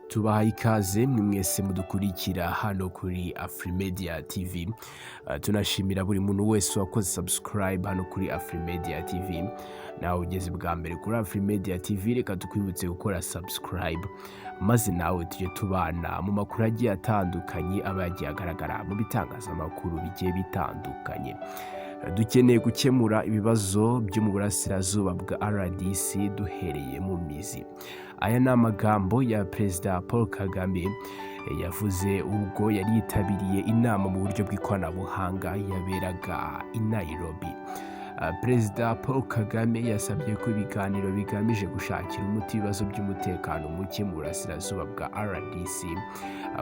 Tubahaye ikaze mwese mudukurikira hano kuri Afrimedia TV. Tunashimira buri muntu wese wakoze subscribe hano kuri Afrimedia TV. Nawe ugeze bwa mbere kuri Afrimedia TV, reka tukwibutse gukora subscribe maze nawe tujye tubana mu makuru agiye atandukanye aba yagiye agaragara mu bitangazamakuru bigiye bitandukanye. Dukeneye gukemura ibibazo byo mu burasirazuba bwa RDC duhereye mu mizi. Aya ni amagambo ya Perezida Paul Kagame yavuze ubwo yari yitabiriye inama mu buryo bw'ikoranabuhanga yaberaga i Nairobi. Perezida Paul Kagame yasabye ko ibiganiro bigamije gushakira umuti ibibazo by'umutekano muke mu burasirazuba bwa RDC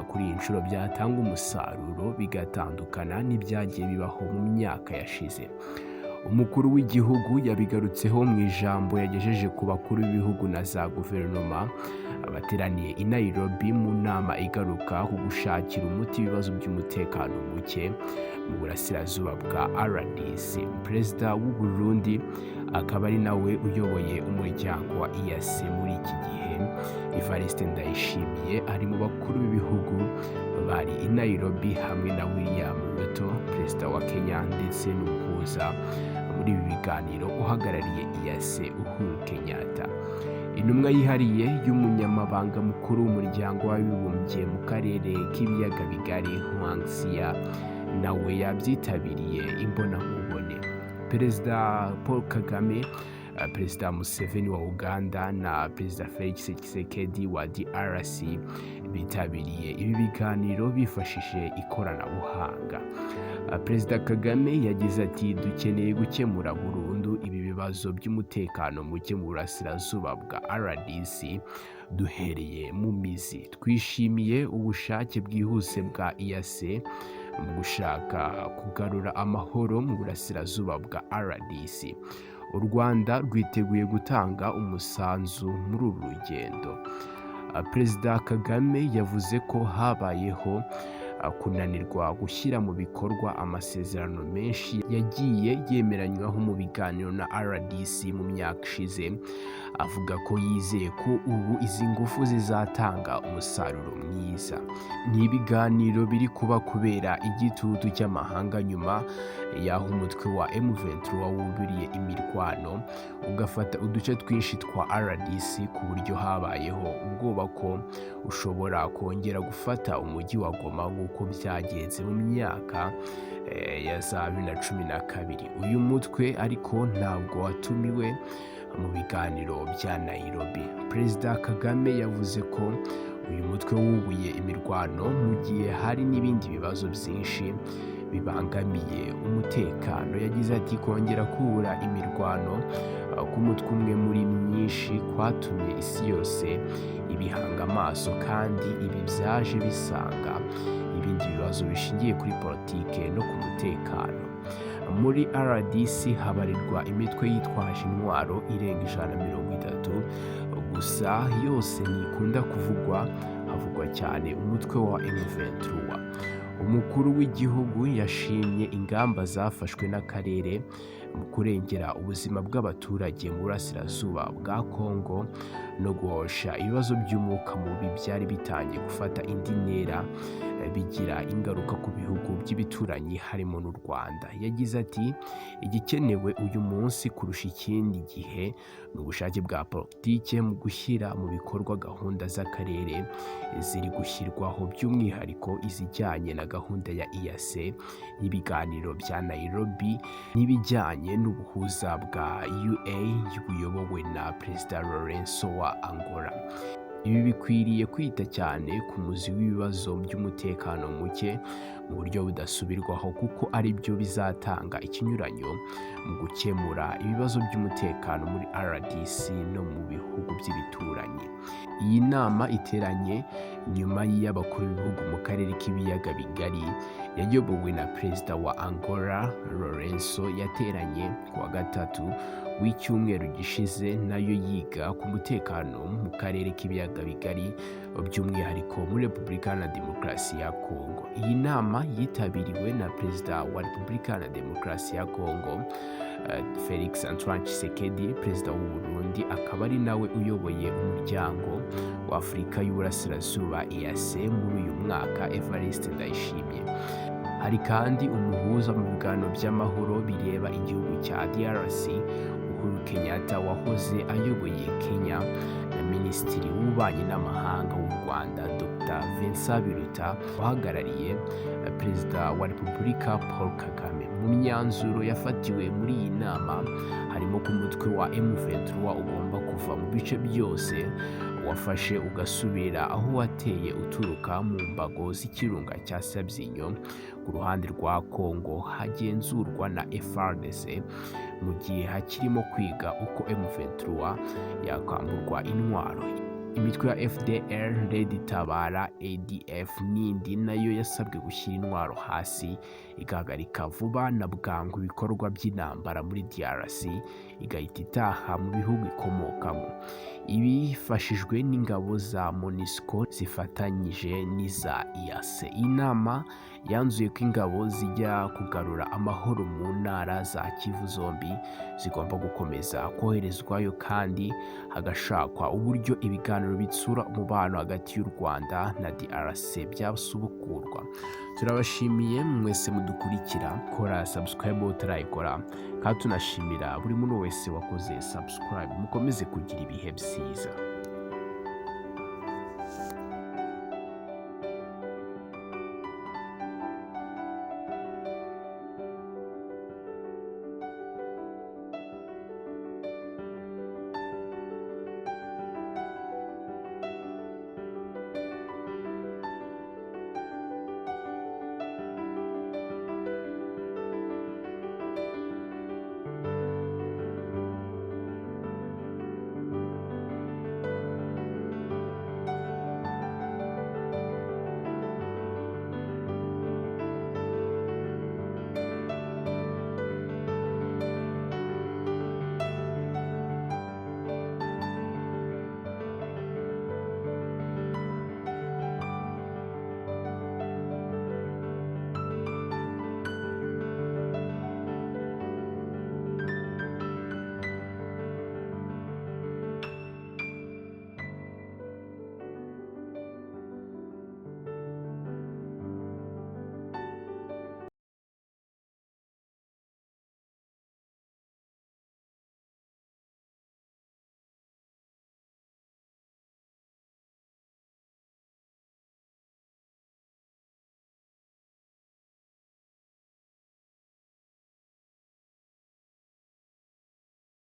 kuri iyi nshuro byatanga umusaruro bigatandukana n'ibyagiye bibaho mu myaka yashize. Umukuru w'igihugu yabigarutseho mu ijambo yagejeje ku bakuru b'ibihugu na za guverinoma bateraniye i Nairobi mu nama igaruka ku gushakira umuti ibibazo by'umutekano muke mu burasirazuba bwa RDC. Perezida w'u Burundi akaba ari nawe uyoboye umuryango wa EAC muri iki gihe, Evariste Ndayishimiye, ari mu bakuru b'ibihugu bari i Nairobi hamwe na William Ruto, perezida wa Kenya, ndetse n'umuhuza muri ibi biganiro uhagarariye EAC Uhuru Kenyatta. Intumwa yihariye y'umunyamabanga mukuru w'umuryango w'abibumbye mu karere k'ibiyaga bigari Ngaya nawe yabyitabiriye imbonankubone. Perezida Paul Kagame, Perezida Museveni wa Uganda na Perezida Felix Tshisekedi wa DRC bitabiriye ibi biganiro bifashishije ikoranabuhanga. Perezida Kagame yagize ati dukeneye gukemura burundu ibi bibazo by'umutekano muke mu burasirazuba bwa RDC duhereye mu mizi. Twishimiye ubushake bwihuse bwa EAC mu gushaka kugarura amahoro mu burasirazuba bwa RDC. U Rwanda rwiteguye gutanga umusanzu muri uru rugendo. Perezida Kagame yavuze ko habayeho kunanirwa gushyira mu bikorwa amasezerano menshi yagiye yemeranywaho mu biganiro na RDC mu myaka ishize, avuga ko yizeye ko ubu izi ngufu zizatanga umusaruro mwiza. Ni ibiganiro biri kuba kubera igitutu cy'amahanga nyuma y'aho umutwe wa M23 wawubiriye imirwano ugafata uduce twinshi twa RDC ku buryo habayeho ubwoba ko ushobora kongera gufata umujyi wa Goma nk'uko byagenze mu myaka ya za 2012. Uyu mutwe ariko ntabwo watumiwe mu biganiro bya Nairobi. Perezida Kagame yavuze ko uyu mutwe wubuye imirwano mu gihe hari n'ibindi bibazo byinshi bibangamiye umutekano. Yagize ati kongera kubura imirwano k'umutwe umwe muri myinshi kwatumye isi yose ibihanga amaso, kandi ibi byaje bisanga ibindi bibazo bishingiye kuri politike no ku mutekano. Muri RDC habarirwa imitwe yitwaje intwaro irenga 130, gusa yose ntikunda kuvugwa, havugwa cyane umutwe wa M23. Umukuru w'igihugu yashimye ingamba zafashwe n'akarere mu kurengera ubuzima bw'abaturage mu burasirazuba bwa Kongo no guhosha ibibazo by'umwuka mubi byari bitangiye gufata indi ntera bigira ingaruka ku bihugu by'ibituranyi harimo n'u Rwanda. Yagize ati igikenewe uyu munsi kurusha ikindi gihe ni ubushake bwa politike mu gushyira mu bikorwa gahunda z'akarere ziri gushyirwaho, by'umwihariko izijyanye na gahunda ya EAC y'ibiganiro bya Nairobi n'ibijyanye n'ubuhuza bwa UA buyobowe na Perezida Lorenzo wa Angola. Ibi bikwiriye kwita cyane ku muzi w'ibibazo by'umutekano muke mu buryo budasubirwaho, kuko ari byo bizatanga ikinyuranyo mu gukemura ibibazo by'umutekano muri RDC no mu bihugu by'ibituranyi. Iyi nama iteranye nyuma y'abakuru b'ibihugu mu karere k'ibiyaga bigari yayobowe na Perezida wa Angola Lorenzo, yateranye ku wa gatatu w'icyumweru gishize, nayo yiga ku mutekano mu karere k'ibiyaga bigari, by'umwihariko muri Repubulika na Demokarasi ya Kongo. Iyi nama nama yitabiriwe na Perezida wa Repubulika na Demokarasi ya Kongo Felix Antoine Tshisekedi, Perezida w'u Burundi, akaba ari nawe uyoboye umuryango wa Afurika y'Uburasirazuba EAC muri uyu mwaka, Evariste Ndayishimiye. Hari kandi umuhuza mu biganiro by'amahoro bireba igihugu cya DRC, Uhuru Kenyatta, wahoze ayoboye Kenya, na Minisitiri w'Ububanyi n'Amahanga w'u Rwanda Dr Vincent Biruta, uhagarariye Perezida wa Repubulika Paul Kagame. Mu myanzuro yafatiwe muri iyi nama harimo ko umutwe wa M23 ugomba kuva mu bice byose wafashe ugasubira aho wateye uturuka mu mbago z'ikirunga cya Sabyinyo ku ruhande rwa Kongo hagenzurwa na FARDC, mu gihe hakirimo kwiga uko M23 yakwamburwa intwaro. Imitwe ya FDR, Red Tabara, ADF n'indi nayo yasabwe gushyira intwaro hasi, igahagarika vuba na bwangu ibikorwa by'intambara muri DRC, igahita itaha mu bihugu ikomokamo. Ibi bifashijwe n'ingabo za MONUSCO zifatanyije n'iza EAC. Inama yanzuye ko ingabo zijya kugarura amahoro mu ntara za Kivu zombi zigomba gukomeza koherezwayo, kandi hagashakwa uburyo ibiganiro bitsura umubano hagati y'u Rwanda na DRC byasubukurwa. Turabashimiye mwese mudukurikira, kora subscribe utarayikora, kandi tunashimira buri muntu wese wakoze subscribe. Mukomeze kugira ibihe byiza.